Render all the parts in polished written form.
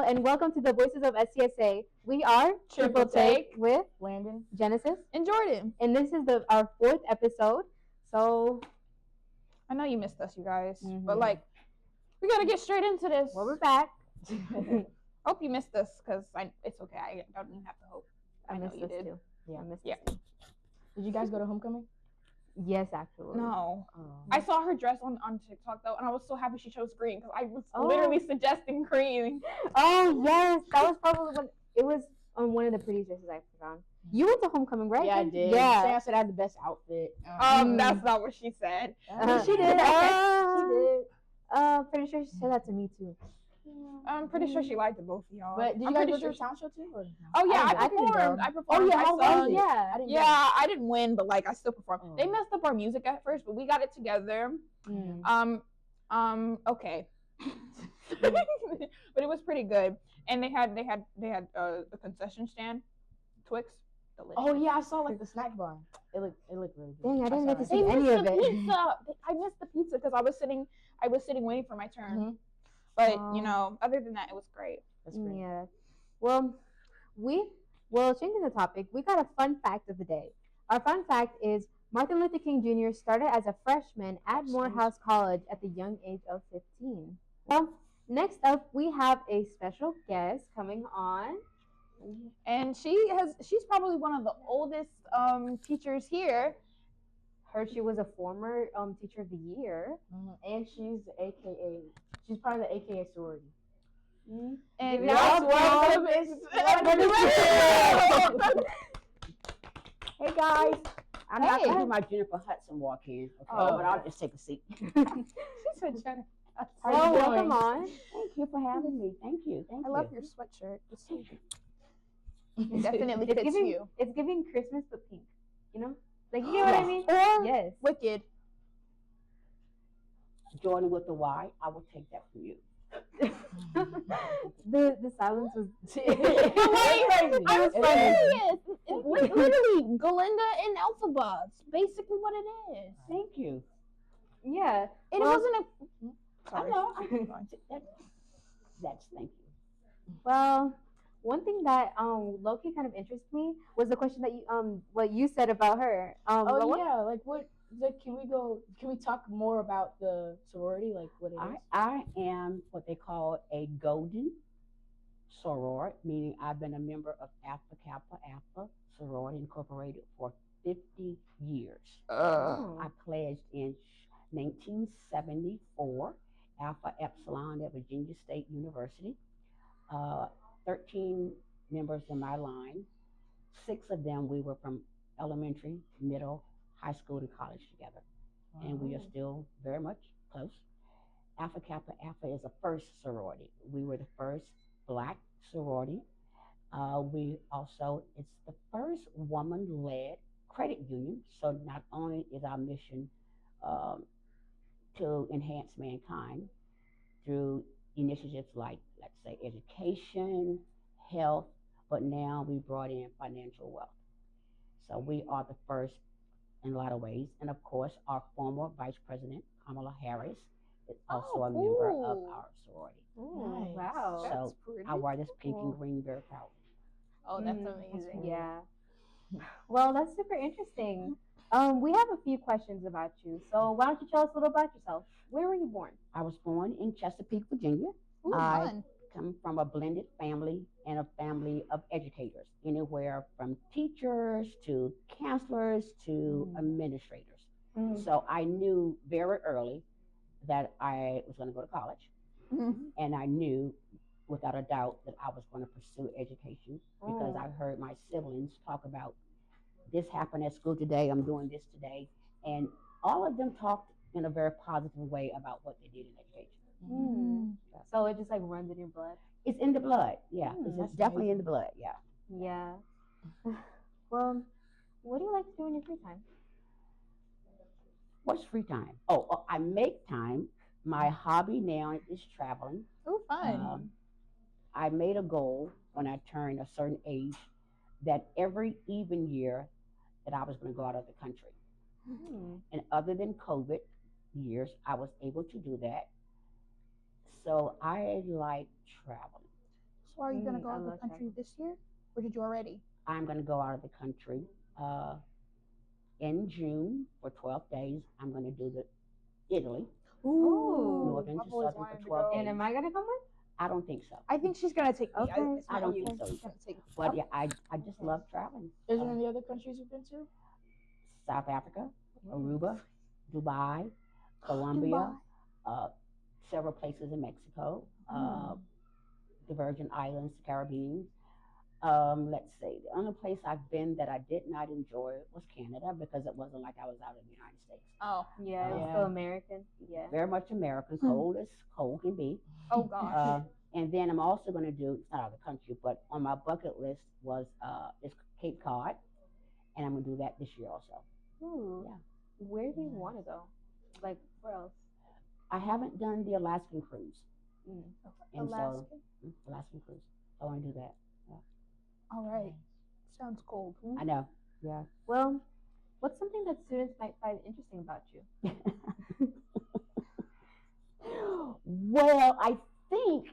all, and welcome to the Voices of SCSA. We are Triple Take with Landon, Genesis, and Jordan. and this is our fourth episode. So, I know you missed us, you guys, Mhm. but we gotta get straight into this. well, we're back. Hope you missed us, because it's okay. I don't even have to hope. I know missed you this did. too. Yeah. I missed Yeah. this too. did you guys go to homecoming? Yes, actually. No. Oh. I saw her dress on TikTok, though, and I was so happy she chose green, because I was Oh. literally suggesting green. Oh yes, that was probably when it was on one of the prettiest dresses I found. You went to homecoming, right? Yeah, I did. Yeah. Sam said I had the best outfit. That's not what she said. She did. She did. Pretty sure she said that to me too. I'm pretty sure she liked it, both of y'all. But did you I'm guys pretty go to sure a talent show too? Or no? Oh yeah, I didn't go. I performed. Oh yeah, I how sung. was it? Yeah. I didn't Yeah, I didn't win, but I still performed. Oh. They messed up our music at first, but we got it together. Okay. But it was pretty good. And they had a concession stand, Twix. Delicious. Oh yeah, I saw the snack bar. It looked really good. Dang, I didn't get to They see any missed of the it. pizza. I missed the pizza because I was sitting waiting for my turn. Mhm. But other than that, it was great. That's great. Yeah. Well, changing the topic, we got a fun fact of the day. Our fun fact is Martin Luther King Jr. started as a freshman at Morehouse College at the young age of 15. Well, next up, we have a special guest coming on. And she's probably one of the oldest teachers here. She was a former teacher of the year. And she's part of the AKA sorority. And Yes, welcome Hey guys, I'm not Hey. gonna do my Jennifer Hudson walk in, okay? Oh. But I'll just take a seat. She said Jennifer. How Well, you doing? welcome on. Thank you for having me. Thank you. I love your sweatshirt. It It's definitely fits giving, you. It's giving Christmas but pink. You know? Like, you know what I Yes. mean? Or Yes. Wicked. Jordan with the Y, I will take that from you. the silence was. I was It's serious. It's literally Galinda and Elphaba. It's basically what it is. Thank you. Yeah. And Well- it wasn't a. I Sorry. know. That's thank you. Well, one thing that low-key kind of interests me was the question that you what you said about her. Oh what- yeah, can we talk more about the sorority, like what it is? I am what they call a golden soror, meaning I've been a member of Alpha Kappa Alpha Sorority Incorporated for 50 years. Oh. I pledged in 1974, Alpha Epsilon at Virginia State University. 13 members in my line. 6 of them we were from elementary, middle, high school, and college together. And we are still very much close. Alpha Kappa Alpha is a first sorority. We were the first Black sorority. It's the first woman-led credit union. So not only is our mission to enhance mankind through initiatives like, let's say, education, health, but now we brought in financial wealth. So we are the first in a lot of ways. And of course, our former Vice President, Kamala Harris, is also a member of cool. our sorority. Ooh, Nice. wow. That's So pretty I wear this pink cool. and green very proudly. Oh, that's Mm, amazing. Yeah. Well, that's super interesting. We have a few questions about you. So why don't you tell us a little about yourself? Where were you born? I was born in Chesapeake, Virginia. Ooh, I fun. come from a blended family and a family of educators, anywhere from teachers to counselors to administrators. So I knew very early that I was going to go to college, and I knew without a doubt that I was going to pursue education because I heard my siblings talk about this happened at school today, I'm doing this today, and all of them talked in a very positive way about what they did in education. So it just like runs in your blood. It's in the blood, yeah. That's It's definitely in amazing. the blood, yeah. Yeah. Well, what do you like to do in your free time? What's free time? Oh, I make time. My hobby now is traveling. Ooh, fun. I made a goal when I turned a certain age that every even year that I was going to go out of the country. And other than COVID years, I was able to do that. So I like traveling. So are you gonna go I out of the love country traveling. this year, or did you already? I'm going to go out of the country in June for 12 days. I'm going to do the Italy, Ooh. northern I've to always southern for wanted to 12 go. And days. am I gonna come with? I don't think so. I think she's gonna take me. Okay. It's I not don't you. think so She's either. gonna take me. But yeah, I just Okay. love traveling. Is there any other countries you've been to? South Africa, Aruba, Dubai, Colombia, several places in Mexico, the Virgin Islands, the Caribbean. Let's see. The only place I've been that I did not enjoy was Canada because it wasn't like I was out in the United States. Oh. Yeah, it was Yeah. still American. Yeah. Very much American, cold as cold can be. Oh gosh. And then I'm also going to do, it's not out of the country, but on my bucket list was is Cape Cod, and I'm going to do that this year also. Ooh. Yeah. Where do you want to go? Like, where else? I haven't done the Alaskan cruise. Mm. And Alaska. so, Alaskan cruise. I want to do that. All right. Sounds cold. I know. Yeah. Well, what's something that students might find interesting about you? Well, I think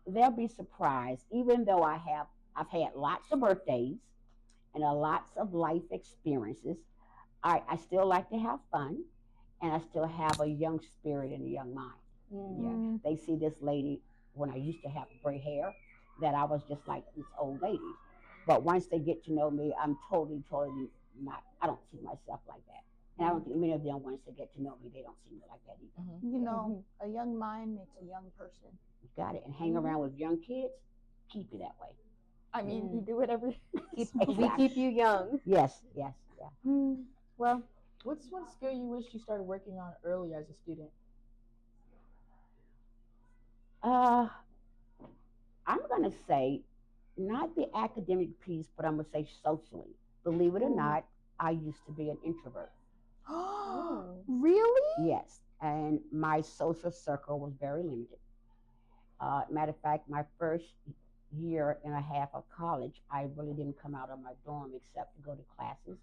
they'll be surprised, even though I've had lots of birthdays and lots of life experiences. I still like to have fun, and I still have a young spirit and a young mind. Yeah, they see this lady when I used to have gray hair, that I was just like this old lady. But once they get to know me, I'm totally not. I don't see myself like that, and I don't think many of them, once they get to know me, they don't see me like that either. You know, a young mind makes a young person. You got it. And hang around with young kids, keep you that way. I mean, you do whatever. We keep you young. Yes, yes, yeah. Well, What's one skill you wish you started working on early as a student? I'm gonna say not the academic piece, but I'm gonna say socially. Believe it or not, I used to be an introvert. Really? Yes, and my social circle was very limited. Matter of fact, my first year and a half of college, I really didn't come out of my dorm except to go to classes.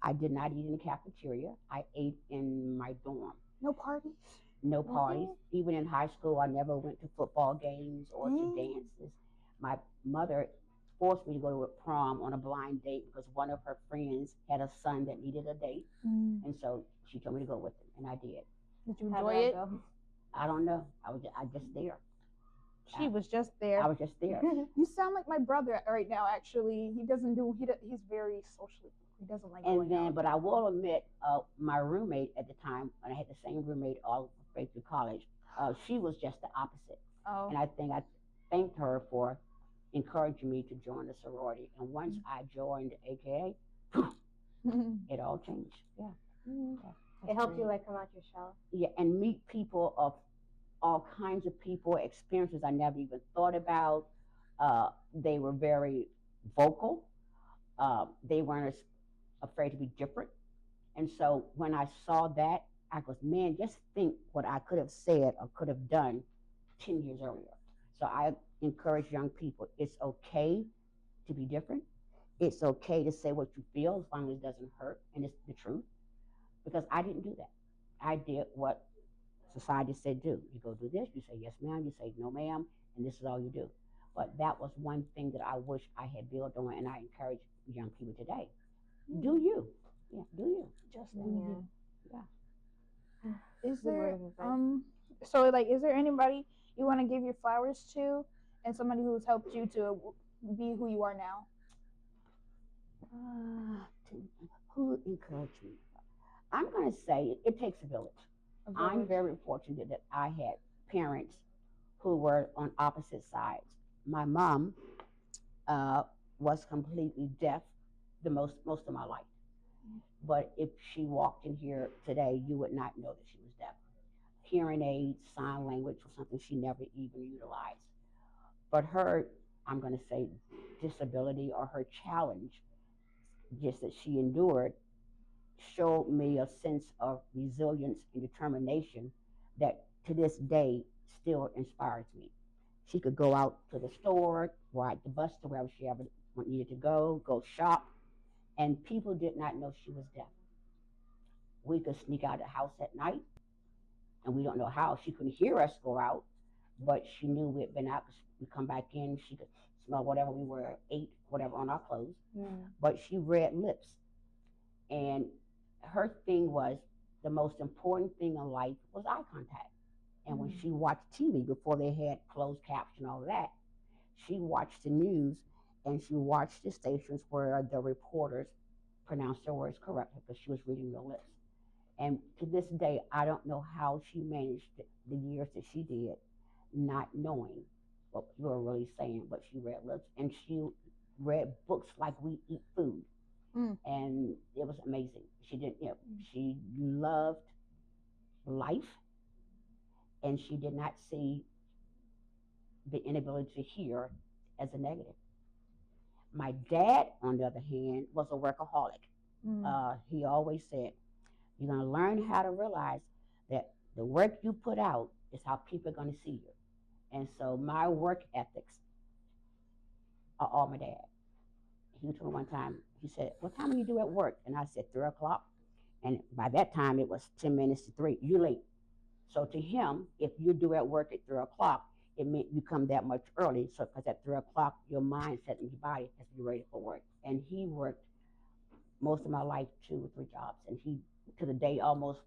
I did not eat in the cafeteria. I ate in my dorm. No parties? No parties. Even in high school, I never went to football games or to dances. My mother forced me to go to a prom on a blind date because one of her friends had a son that needed a date. And so she told me to go with him, and I did. Did you how'd enjoy that it? go? I don't know. I just there. She was just there. I was just there. You sound like my brother right now. Actually, he's very socially. He doesn't like And going then, out. but I will admit, my roommate at the time, and I had the same roommate all the way through college, she was just the opposite. Oh. And I think I thanked her for encouraging me to join the sorority. And once I joined AKA, it all changed. Yeah. It helped you like come out your shell. Yeah, and meet people of all kinds of people, experiences I never even thought about. They were very vocal. They weren't afraid to be different. And so when I saw that, I goes, man, just think what I could have said or could have done 10 years earlier. So I encourage young people, it's okay to be different. It's okay to say what you feel as long as it doesn't hurt and it's the truth. Because I didn't do that. I did what society said do. You go do this, you say yes ma'am, you say no ma'am, and this is all you do. But that was one thing that I wish I had built on, and I encourage young people today. Do you. Yeah, do you. Just Yeah. Is Good there word of advice. so like is there anybody you want to give your flowers to, and somebody who's helped you to be who you are now? Who encouraged me? I'm going to say it takes a village. I'm very fortunate that I had parents who were on opposite sides. My mom was completely deaf most of my life. But if she walked in here today, you would not know that she was deaf. Hearing aids, sign language was something she never even utilized. But her, I'm going to say, disability or her challenge, just that she endured, showed me a sense of resilience and determination that to this day still inspires me. She could go out to the store, ride the bus to wherever she ever needed to go shop, and people did not know she was deaf. We could sneak out of the house at night, and we don't know how. She couldn't hear us go out, but she knew we had been out. 'Cause we come back in, she could smell whatever we were, ate whatever on our clothes. But she read lips, and her thing was the most important thing in life was eye contact. And when she watched TV before they had closed caption, all that, she watched the news and she watched the stations where the reporters pronounced their words correctly because she was reading their lips. And to this day, I don't know how she managed the years that she did, not knowing what you were really saying, but she read lips and she read books like we eat food. And it was amazing. She didn't, she loved life, and she did not see the inability to hear as a negative. My dad, on the other hand, was a workaholic. He always said, you're going to learn how to realize that the work you put out is how people are going to see you. And so my work ethics are all my dad. He told me one time, he said, what time do you do at work? And I said, 3 o'clock. And by that time, it was 10 minutes to 3. You're late. So to him, if you do at work at 3 o'clock, it meant you come that much early. So because at 3 o'clock, your mindset and your body has to be ready for work. And he worked most of my life 2 or 3 jobs. And he, to the day almost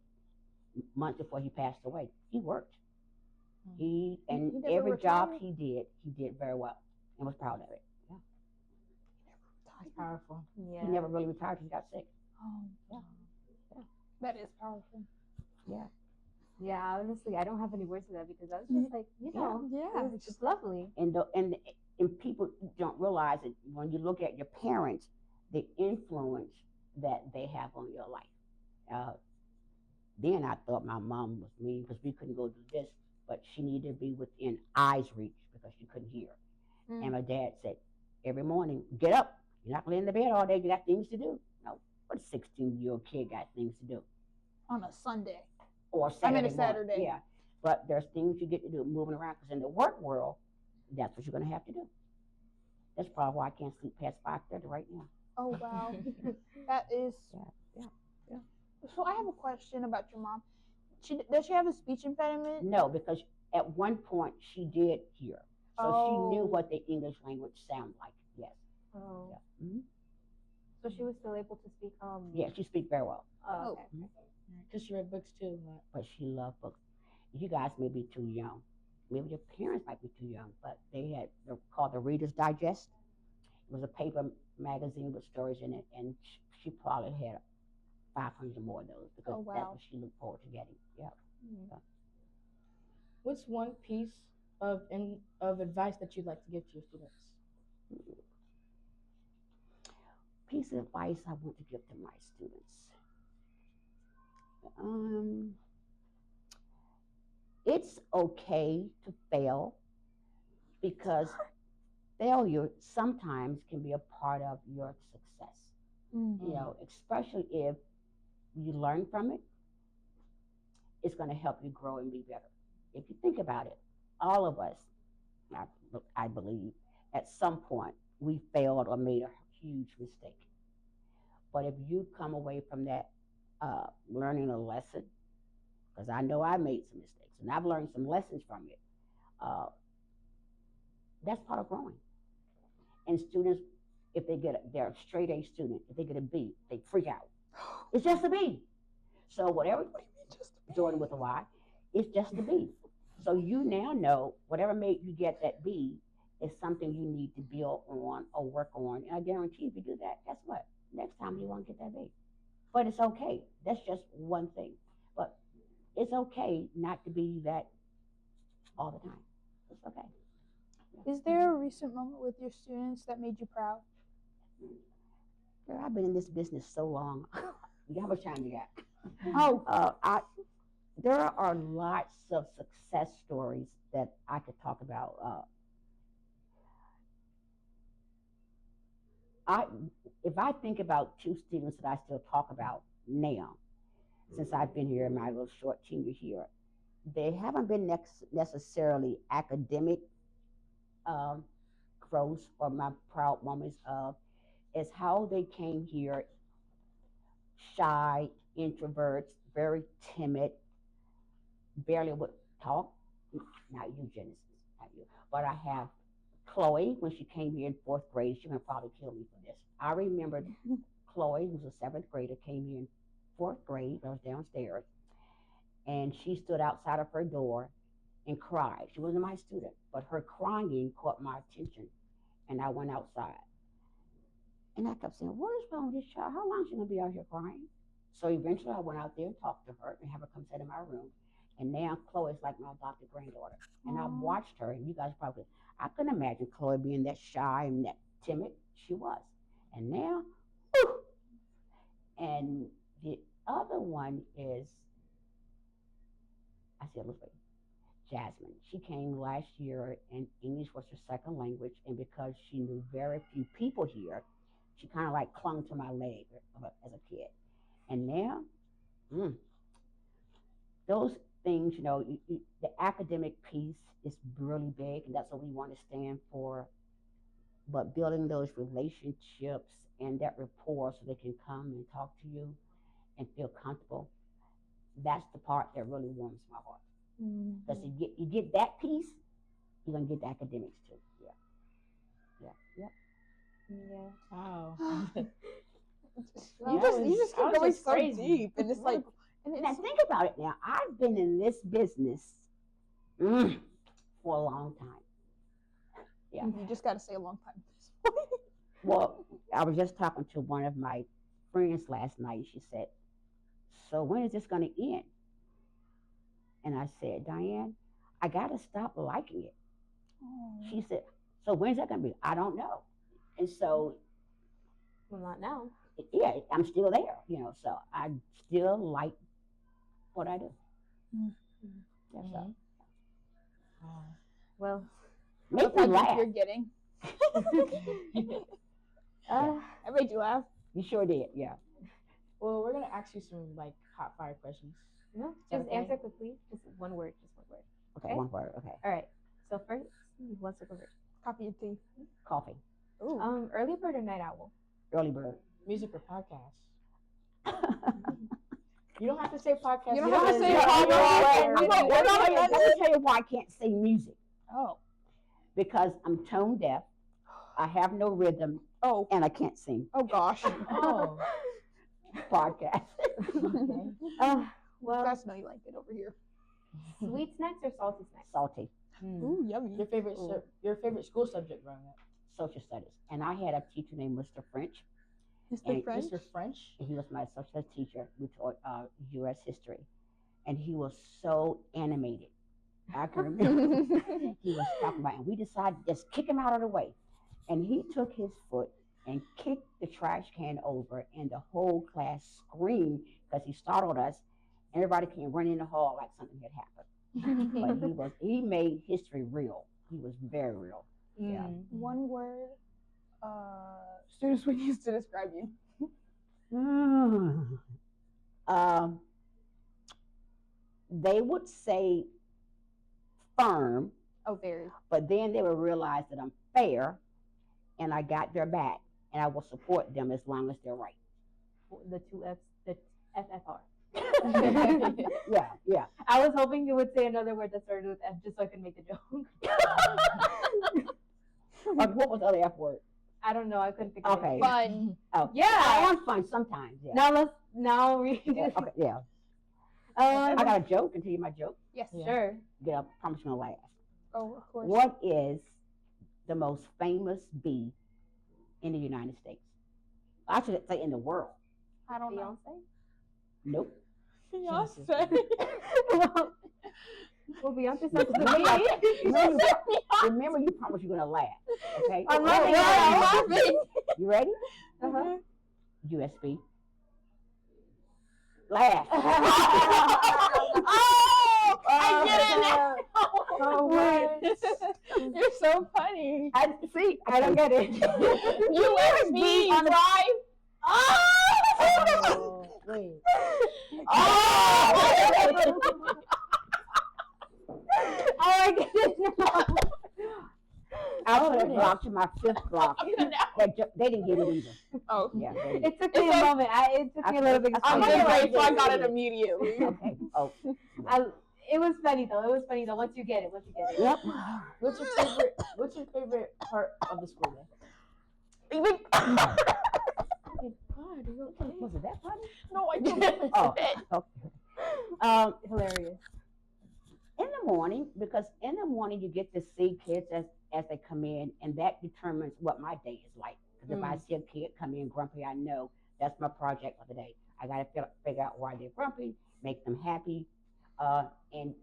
months before he passed away, he worked. He every job he did very well and was proud of it. Yeah. That's powerful. Yeah. He never really retired. He got sick. Oh, Yeah. that is powerful. Yeah. Yeah, honestly, I don't have any words for that because I was just like, you know, Yeah. it was just lovely. And people don't realize it when you look at your parents, the influence that they have on your life. Then I thought my mom was mean because we couldn't go do this, but she needed to be within eyes reach because she couldn't hear. And my dad said, every morning, get up. You're not going to lay in the bed all day. You got things to do. No, what 16-year-old kid got things to do? On a Sunday. Or Saturday. a Saturday. Yeah. But there's things you get to do moving around because in the work world, that's what you're going to have to do. That's probably why I can't sleep past 5:30 right now. Oh, wow. That is. Yeah. So I have a question about your mom. Does she have a speech impediment? No, because at one point she did hear. So she knew Oh. what the English language sounded like. Yes. Oh. Yeah. Mm-hmm. So she was still able to speak. Yeah, she speaks very well. Oh, okay. Because she read books too. But she loved books. You guys may be too young. Maybe your parents might be too young, but they're called the Reader's Digest. It was a paper magazine with stories in it, and she probably had 500 more of those because that's what she looked forward to getting. Yeah. So. What's one piece of advice that you'd like to give to your students? Piece of advice I want to give to my students. It's okay to fail because failure sometimes can be a part of your success. You know, especially if you learn from it, it's going to help you grow and be better. If you think about it, all of us, I believe, at some point we failed or made a huge mistake. But if you come away from that learning a lesson, because I know I made some mistakes and I've learned some lessons from it, that's part of growing. And students, if they're a straight A student, if they get a B, they freak out. It's just a B. So whatever, Jordan with a Y, it's just a B. So you now know whatever made you get that B is something you need to build on or work on. And I guarantee if you do that, guess what? Next time you won't get that B. But it's okay. That's just one thing. But it's okay not to be that all the time. It's okay. Is there a recent moment with your students that made you proud? Girl, I've been in this business so long. How much time you got? Oh, There are lots of success stories that I could talk about. If I think about 2 students that I still talk about now, since I've been here in my little short tenure here, they haven't been necessarily academic growth or my proud moments of is how they came here shy, introverts, very timid, barely would talk, not you, Genesis, not you. But I have Chloe when she came here in fourth grade. She's gonna probably kill me for this. I remember Chloe, who's a seventh grader, came here in fourth grade. I was downstairs, and she stood outside of her door and cried. She wasn't my student, but her crying caught my attention, and I went outside. And I kept saying, what is wrong with this child? How long is she going to be out here crying? So eventually I went out there and talked to her and have her come sit in my room. And now Chloe is like my adopted granddaughter. And I've watched her, and you guys probably, I couldn't imagine Chloe being that shy and that timid. She was. And now, whew. And the other one is, I said, let's wait. Jasmine. She came last year, and English was her second language. And because she knew very few people here, she kind of like clung to my leg as a kid. And now, those things, you know, the academic piece is really big, and that's what we want to stand for. But building those relationships and that rapport so they can come and talk to you and feel comfortable, that's the part that really warms my heart. Because you get that piece, you're going to get the academics too. Yeah. Wow. You just keep going so crazy. deep, and it's like, And I think about it now. I've been in this business for a long time. Yeah. you just got to say a long time. Well, I was just talking to one of my friends last night. She said, so when is this going to end? And I said, Diane, I got to stop liking it. She said, so when's that going to be? I don't know. And so, Well, not now. yeah, I'm still there, you know, so I still like what I do. That's all. Wow. Well, Make me How deep laugh. you're getting. uh, I made you laugh. You sure did, yeah. Well, we're gonna ask you some like hot fire questions. no, that just okay? answer quickly. Just one word. Okay, Okay. one word, okay. All right. So first, what's the first? Copy your tea. Coffee, Ooh. Early bird or night owl? early bird. Music or podcast? You don't have to say podcast. You don't have to say because- podcast. Let me tell you why I can't say music. Oh. Because I'm tone deaf, I have no rhythm, Oh. and I can't sing. Oh gosh. Oh. Podcast. Okay. Well, Guys know you like it over here. sweet snacks or salty snacks? Salty, Ooh, yummy. Your favorite your favorite school subject growing up? social studies. And I had a teacher named Mr. French, Mr. and French. Mr. French. and he was my social studies teacher. We taught U.S. history. And he was so animated. I can remember he was talking about, and we decided to just kick him out of the way. And he took his foot and kicked the trash can over, and the whole class screamed because he startled us. Everybody came running in the hall like something had happened. But he made history real. He was very real. Yeah. One word students would use to describe you. They would say firm, Oh, very. but then they would realize that I'm fair and I got their back and I will support them as long as they're right. The two F's, the FFR. Yeah. I was hoping you would say another word that started with F just so I could make the joke. What was the other F word? I don't know. I couldn't think of Okay. it. Fun. Oh, Yeah. I am fun sometimes. Yeah. Now read Yeah, it. okay, yeah. I Um, got a joke. Can I tell you my joke? Yes. Yeah. Sure. Get up. Promise you're gonna laugh. Oh, of course. What is the most famous bee in the United States? I should say in the world. I don't know. Beyonce? Nope. Beyonce. Well, Beyonce sounds to Remember, me. remember, you promised you're gonna laugh. Okay. I'm laughing. I'm laughing. You ready? Uh-huh. USB. Laugh. Oh, I get it now. Oh, what? You're so funny. I see. I don't get it. USB drive. Oh, wait. Oh, I get it now. I put a block to my fifth block. They didn't get it either. Oh. Yeah. They didn't. It took me a moment. It took me a little bit. I'm Okay. just ready, so I got it immediately. Okay. Oh. It was funny though. It was funny though. Once you get it. Yep. What's your favorite part of the school day? Even Was it that funny? no, I don't. Oh, okay. Hilarious. In the morning, because in the morning you get to see kids as they come in, and that determines what my day is like. Because if I see a kid come in grumpy, I know that's my project for the day. I got to figure out why they're grumpy, make them happy. And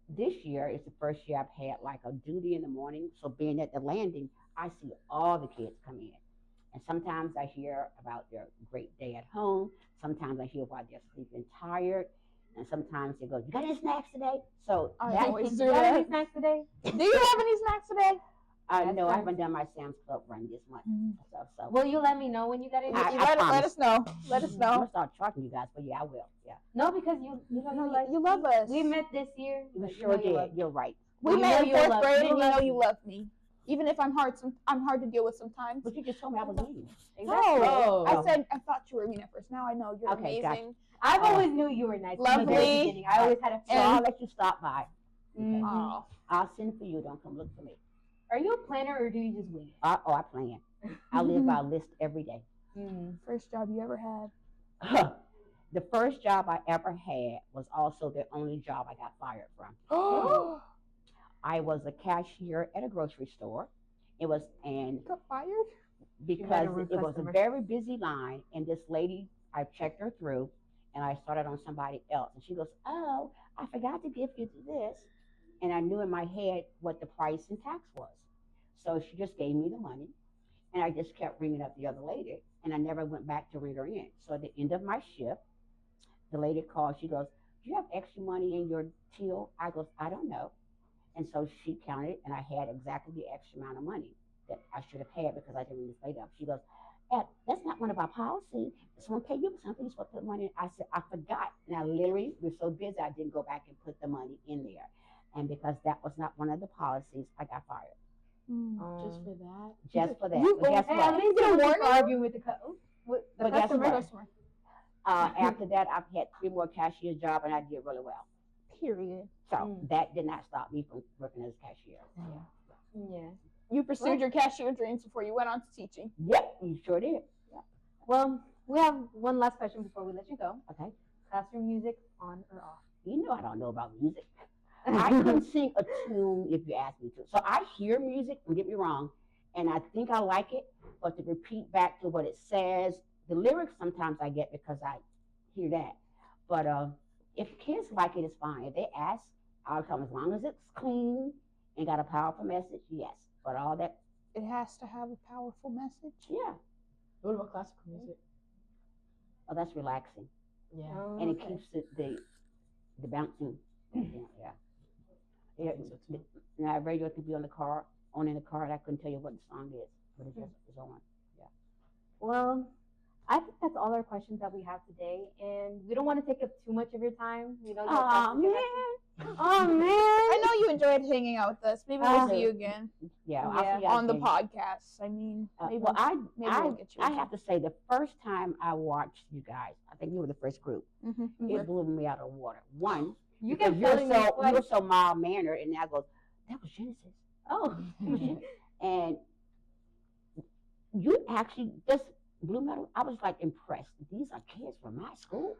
this year is the first year I've had like a duty in the morning. So being at the landing, I see all the kids come in. And sometimes I hear about their great day at home. Sometimes I hear why they're sleeping tired. And sometimes they go, "You got any snacks today?" So I always do You got that. any snacks today? Do you have any snacks today? no, I nice. haven't done my Sam's Club run this month. So Will you let me know when you got any? I Let promise. us know. Let us I'm know. gonna start charging you guys, but yeah, I will. Yeah, No, because you know like You love us. we met this year. you but sure know did. love me. You're right. We You met know in you fourth love- grade, you and you love know me. you love me. Even if I'm hard to deal with sometimes. But you just told me I was mean. No, Oh. I said I thought you were mean at first. Now I know you're Okay, gotcha. amazing. I've always knew you were nice. From the very Lovely. beginning. I always had a So feeling. I'll let you stop by. Mhm. Oh, I'll send for you. Don't come look for me. Are you a planner or do you just wing it? I plan. I live by a list every day. first job you ever had. The first job I ever had was also the only job I got fired from. Oh, I was a cashier at a grocery store. It was got fired? because a rude it was a customer. very busy line, and this lady, I checked her through, and I started on somebody else, and she goes, "Oh, I forgot to give you this," and I knew in my head what the price and tax was, so she just gave me the money, and I just kept ringing up the other lady, and I never went back to ring her in. So at the end of my shift, the lady called. She goes, "Do you have extra money in your till?" I goes, "I don't know." And so she counted, and I had exactly the extra amount of money that I should have had because I didn't ring this lady up. She goes, "That's not one of our policies. If someone paid you for something, you're supposed to put money in." I said, "I forgot." And I literally was so busy, I didn't go back and put the money in there. And because that was not one of the policies, I got fired. Just for that? Just for that. You- But guess Hey, what? at least You you warn were her? arguing with with the But guess customer. what? After that, I've had 3 more cashier jobs, and I did really well. Period. So that did not stop me from working as a cashier. Yeah. You pursued your cashier dreams before you went on to teaching. Yep, you sure did. Well, we have one last question before we let you go. Okay. Classroom music on or off? You know I don't know about music. I can sing a tune if you ask me to. So I hear music, don't get me wrong, and I think I like it, but to repeat back to what it says, the lyrics sometimes I get because I hear that. But if kids like it, it's fine. If they ask, I'll tell them as long as it's clean and got a powerful message, yes. But all that, It has to have a powerful message. yeah. What about classical music? Oh, that's relaxing. Yeah. Oh, And it okay. keeps the bouncing. Yeah. Yeah. I think so too. Now, radio could be on in the car, and I couldn't tell you what the song is, but it just is on. Well, I think that's all our questions that we have today, and we don't want to take up too much of your time. You know. Oh man. Oh man. I know you enjoyed hanging out with us. Maybe we'll see you again Yeah, Yeah, I'll see y'all on the again. podcast. I mean, maybe, Well, maybe we'll get you. I have to say, the first time I watched you guys, I think you were the first group. Mm-hmm. It blew me out of the water. One, You because kept you're telling me so twice. you're so mild mannered, and I go, "That was Genesis," Oh. and you actually just blew me out. I was like impressed. These are kids from my school,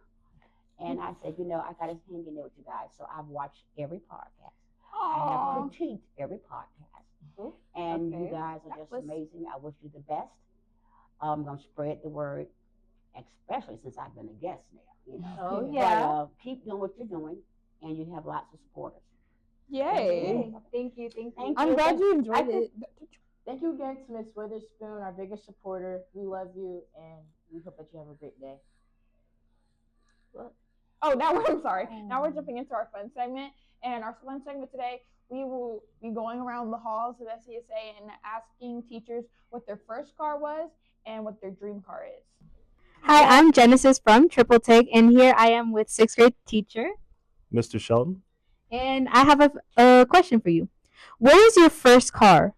and I said, I got to hang in there with you guys. So I've watched every podcast. I have critiqued every podcast. And you Okay. guys are That just was- amazing. I wish you the best. I'm going to spread the word, especially since I've been a guest now. Oh But yeah. keep doing what you're doing, and you have lots of supporters. Yay! Okay. Thank you. Thank I'm you. glad you I enjoyed think- it. Thank you again to Miss Weatherspoon, our biggest supporter. We love you, and we hope that you have a great day. Oh, I'm sorry. Now we're jumping into our fun segment. And our fun segment today, we will be going around the halls of SCSA and asking teachers what their first car was and what their dream car is. Hi, I'm Genesis from Triple Take, and here I am with 6th grade teacher. Mr. Shelton, And I have a question for you. What was your first car?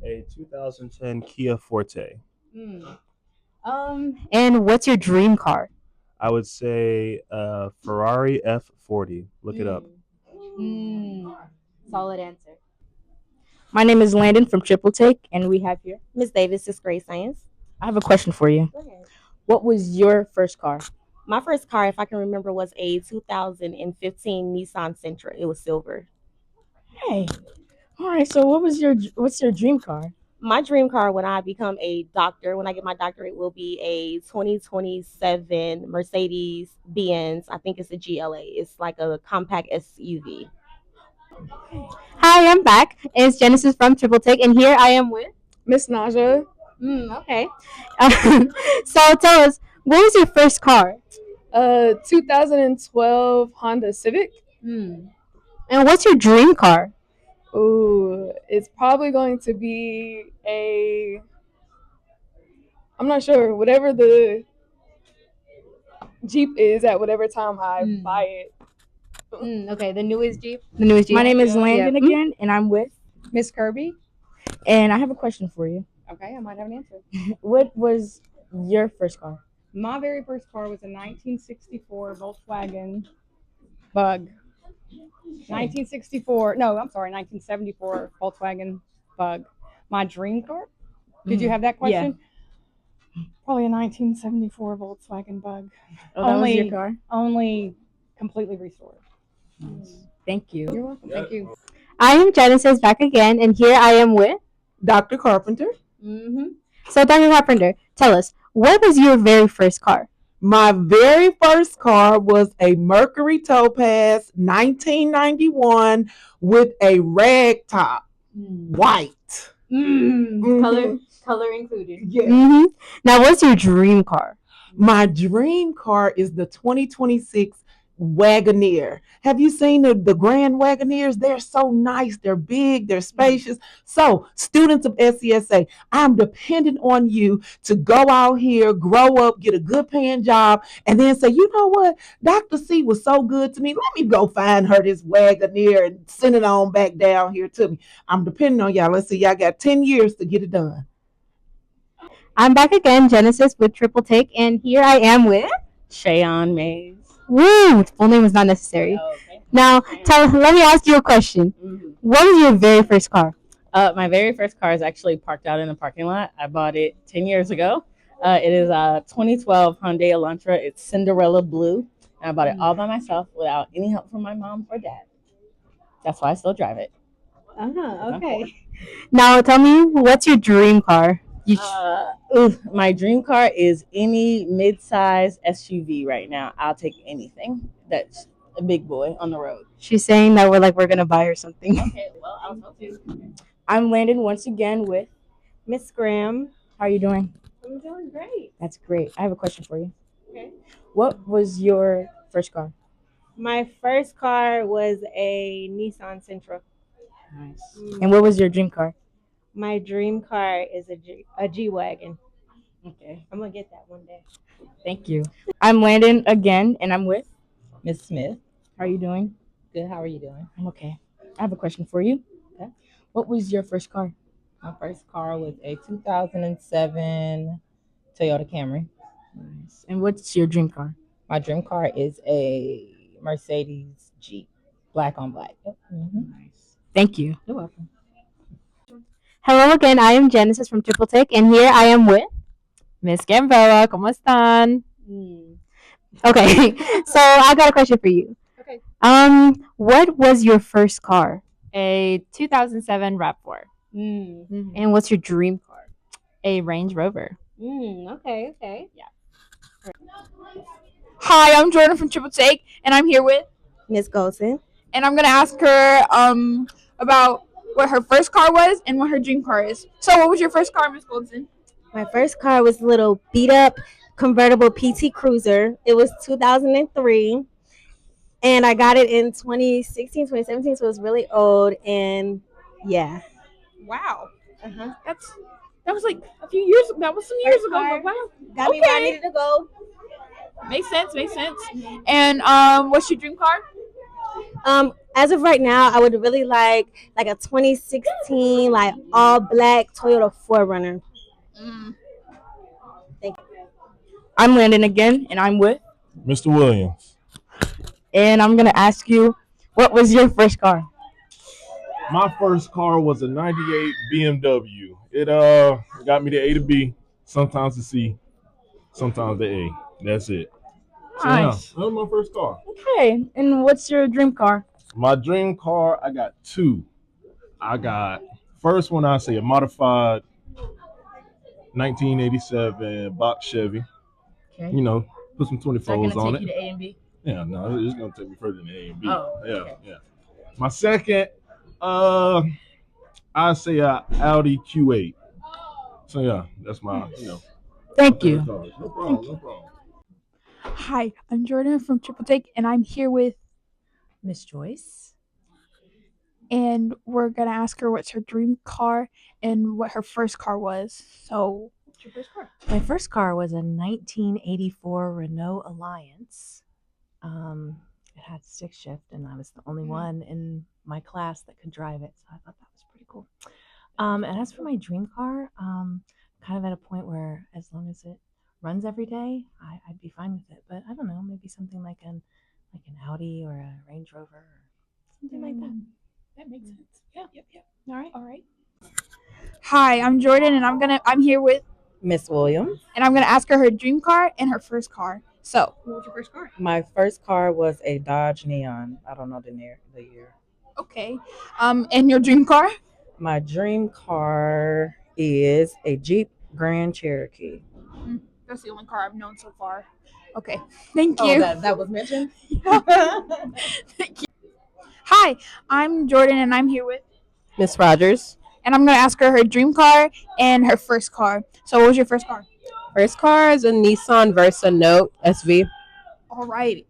a 2010 Kia Forte. And what's your dream car? I would say Ferrari F40. Look it up. Solid answer. My name is Landon from Triple Take, and we have here. Miss Davis is grade science. I have a question for you. Go ahead. What was your first car? My first car, if I can remember, was a 2015 Nissan Sentra. It was silver. Hey. All right. So what's your dream car? My dream car when I become a doctor, when I get my doctorate, will be a 2027 Mercedes Benz. I think it's a GLA. It's like a compact SUV. Hi, I'm back. It's Genesis from Triple Take, and here I am with Miss Naja. Okay. So tell us, what was your first car? 2012 Honda Civic. And what's your dream car? Ooh, it's probably going to be I'm not sure, whatever the Jeep is at whatever time I buy it. Okay, the newest Jeep. The newest Jeep. My name is Landon again, and I'm with Miss Kirby. And I have a question for you. Okay, I might have an answer. What was your first car? My very first car was a 1964 Volkswagen Bug. 1974 Volkswagen Bug. My dream car? Did you have that question? Yeah. Probably a 1974 Volkswagen Bug. Oh, that was your car? Only completely restored. Thank you. You're welcome. Thank you. I am Genesis back again, and here I am with Dr. Carpenter. So Dr. Carpenter, tell us, what was your very first car? My very first car was a Mercury Topaz 1991 with a rag top, white. Color included. Yeah. Now, what's your dream car? My dream car is the 2026 Wagoneer. Have you seen the Grand Wagoneers? They're so nice. They're big. They're spacious. So, students of SCSA, I'm dependent on you to go out here, grow up, get a good paying job, and then say, you know what? Dr. C was so good to me. Let me go find her this Wagoneer and send it on back down here to me. I'm depending on y'all. Let's see, y'all got 10 years to get it done. I'm back again, Genesis with Triple Take, and here I am with Shayon Mays. Woo! Full name is not necessary. Okay. Now, let me ask you a question. What was your very first car? My very first car is actually parked out in the parking lot. I bought it 10 years ago. It is a 2012 Hyundai Elantra. It's Cinderella blue. And I bought it all by myself without any help from my mom or dad. That's why I still drive it. Okay. Now, tell me, what's your dream car? My dream car is any mid-size SUV right now. I'll take anything that's a big boy on the road. She's saying that we're gonna buy her something. Okay, well, I was hoping. I'm Landon once again with Miss Graham. How are you doing? I'm doing great. That's great. I have a question for you. Okay. What was your first car? My first car was a Nissan Sentra. Nice. And what was your dream car? My dream car is a G-Wagon. Okay. I'm going to get that one day. Thank you. I'm Landon again, and I'm with Miss Smith. How are you doing? Good. How are you doing? I'm okay. I have a question for you. Okay. What was your first car? My first car was a 2007 Toyota Camry. Nice. And what's your dream car? My dream car is a Mercedes Jeep, black on black. Nice. Thank you. You're welcome. Hello again, I am Genesis from Triple Take, and here I am with Miss Gamboa. ¿Cómo están? Okay, so I got a question for you. Okay. What was your first car? A 2007 RAV4. And what's your dream car? A Range Rover. Okay. Yeah. Hi, I'm Jordan from Triple Take, and I'm here with Miss Golson. and I'm gonna ask her about what her first car was and what her dream car is. So, what was your first car, Miss Goldson? My first car was a little beat up convertible PT Cruiser. It was 2003, and I got it in 2016, 2017, so it was really old. And yeah. Wow, Uh-huh. that was like a few years. That was some years ago. car. But wow, Got me where I needed to go. makes sense. And what's your dream car? As of right now, I would really like a 2016 like all black Toyota 4Runner. Thank you. I'm Landon again, and I'm with Mr. Williams. And I'm going to ask you, What was your first car? My first car was a '98 BMW. It got me to A to B, sometimes to C, sometimes to A. That's it. So yeah, Nice. that was my first car. Okay. And what's your dream car? My dream car, I got two. I got first one, I say a modified 1987 box Chevy. Okay. You know, put some Is that 24s gonna on take it. you to A and B? Yeah, no, it's gonna take me further than A and B. Oh, Yeah, okay. yeah. My second, I say a Audi Q8. So yeah, that's my, Thank my you. favorite cars. No problem, no problem. Hi, I'm Jordan from Triple Take, and I'm here with, Miss Joyce. and we're gonna ask her what's her dream car and what her first car was. So, what's your first car? My first car was a 1984 Renault Alliance. It had stick shift, and I was the only one in my class that could drive it, so I thought that was pretty cool. And as for my dream car, kind of at a point where as long as it runs every day, I'd be fine with it. But I don't know, maybe something like an Audi or a Range Rover or something like that. That makes sense. Yeah. Yep. All right. Hi, I'm Jordan, and I'm here with, Miss Williams. and I'm gonna ask her dream car and her first car. So, what was your first car? My first car was a Dodge Neon. I don't know the year. Okay. And your dream car? My dream car is a Jeep Grand Cherokee. That's the only car I've known so far. Okay. Thank Oh, you. that was mentioned? Thank you. Hi, I'm Jordan, and I'm here with, Miss Rogers. and I'm gonna ask her dream car and her first car. So, what was your first car? First car is a Nissan Versa Note SV. Alrighty.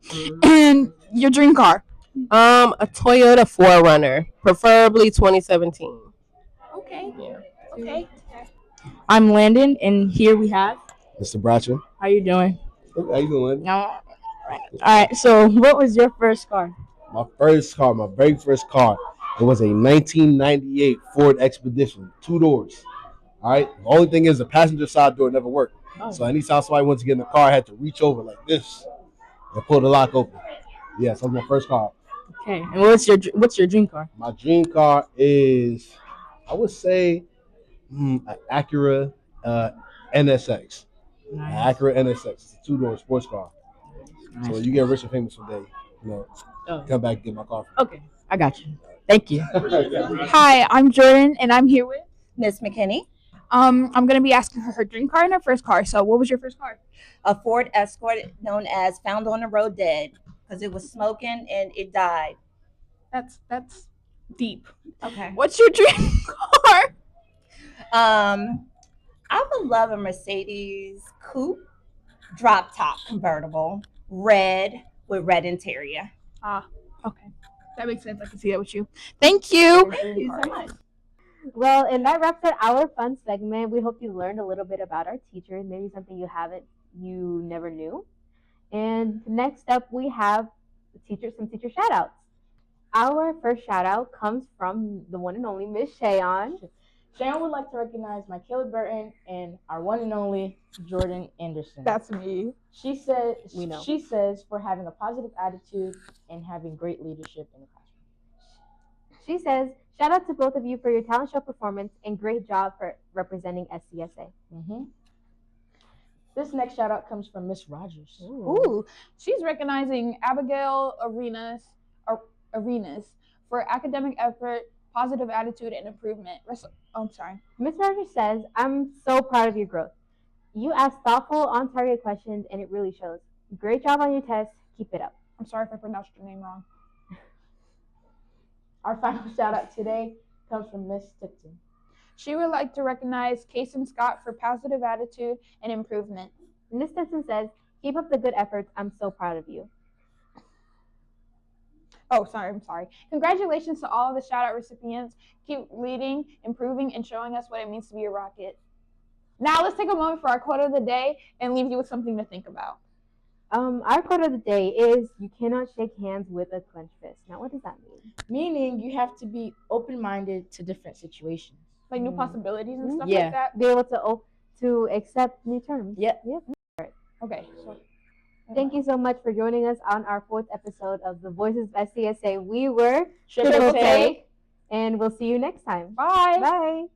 And your dream car? A Toyota 4Runner, preferably 2017. Okay. Yeah. Okay. I'm Landon, and here we have. Mr. Bratcher. How you doing? How you doing? No. All right. So, what was your first car? My first car, my very first car, it was a 1998 Ford Expedition, 2 doors. All right. The only thing is the passenger side door never worked. Oh. So anytime somebody wants to get in the car, I had to reach over like this and pull the lock open. Yeah, so that was my first car. Okay. And what's your dream car? My dream car is, I would say, an Acura NSX. Nice. An Acura NSX. It's a 2-door sports car. Nice. So when you get rich and famous one day, come back and get my car. Okay, I got you. Thank you. Hi, I'm Jordan, and I'm here with Miss McKinney. I'm gonna be asking her dream car and her first car. So, what was your first car? A Ford Escort known as Found on the Road Dead because it was smoking and it died. That's deep. Okay. What's your dream car? I would love a Mercedes coupe, drop top convertible, red with red interior. Okay. That makes sense. I can see that with you. Thank you. Thank you so much. Well, and that wraps up our fun segment. We hope you learned a little bit about our teachers, maybe something you never knew. And next up, we have some teacher shout outs. Our first shout out comes from the one and only Miss Shayon. Sharon would like to recognize Michaela Burton and our one and only Jordan Anderson. That's me. She says for having a positive attitude and having great leadership in the classroom. She says, shout out to both of you for your talent show performance and great job for representing SCSA. Mm-hmm. This next shout out comes from Miss Rogers. Ooh. She's recognizing Abigail Arenas for academic effort, positive attitude, and improvement. I'm sorry. Miss Rogers says, I'm so proud of your growth. You ask thoughtful, on-target questions, and it really shows. Great job on your test. Keep it up. I'm sorry if I pronounced your name wrong. Our final shout out today comes from Miss Tipton. She would like to recognize Kason Scott for positive attitude and improvement. Miss Tipton says, keep up the good efforts. I'm so proud of you. Oh, sorry. I'm sorry. Congratulations to all of the shout-out recipients. Keep leading, improving, and showing us what it means to be a rocket. Now let's take a moment for our quote of the day and leave you with something to think about. Our quote of the day is, you cannot shake hands with a clenched fist. Now, what does that mean? Meaning you have to be open-minded to different situations. Like new possibilities and stuff Yeah. like that? Be able to accept new terms. Yep. Yep. Okay. So Thank you so much for joining us on our 4th episode of The Voices of SCSA. We were Triple Take. and we'll see you next time. Bye. Bye.